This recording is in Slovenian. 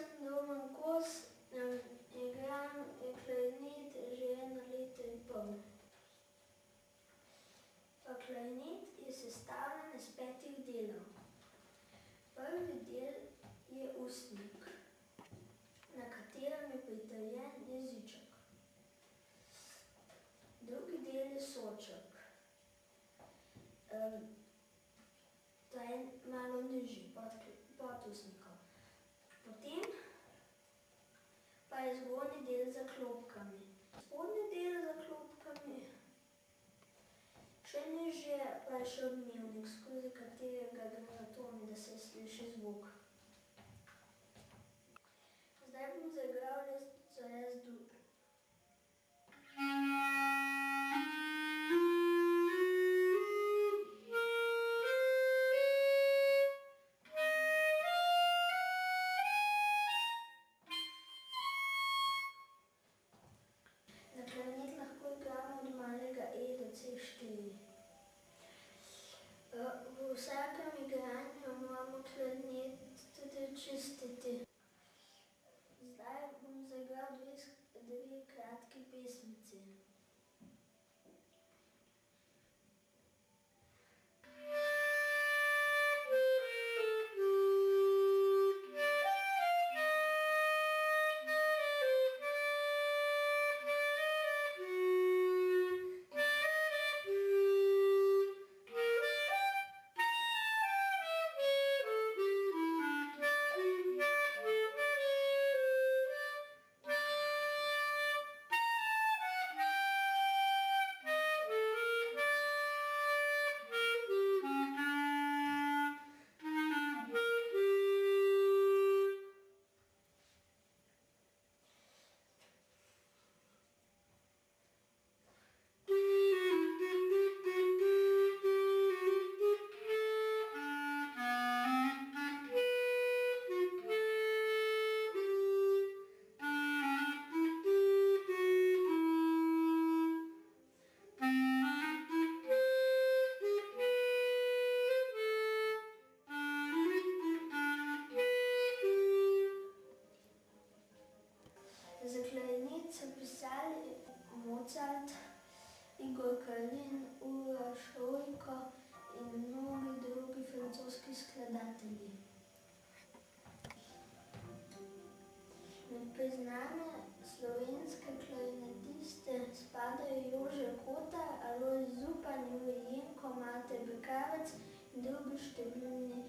sem Domen Kos, igram klarinet že 1 leto in pol. Klarinet je sestavljen iz 5 delov. Prvi del je ustnik, na katerem je pritrjen jeziček. Drugi del je soček. Ta je malo nižji, pod ustnikom. Potem pa je zgornji del z zaklopkami. Spodnji del z zaklopkami, še nižje pa je še odmevnik, skozi katerega gre ton, da se sliši zvok. Zdaj bom zaigral lestvico S-dur. Na klarinet lahko igramo od malega E do C4. V vsakem igranju moramo klarinet tudi čistiti. Zdaj bom zaigral 2 kratki pesmici. Za klarinet so pisali Mozart, Igor Krilin, Uroš Šojko in mnogi drugi francoski skladatelji. Med priznane slovenske klarinetiste spadajo Jože Kotar, Alojz Zupan, Jure Jenko, Mate Bekavec in drugi številni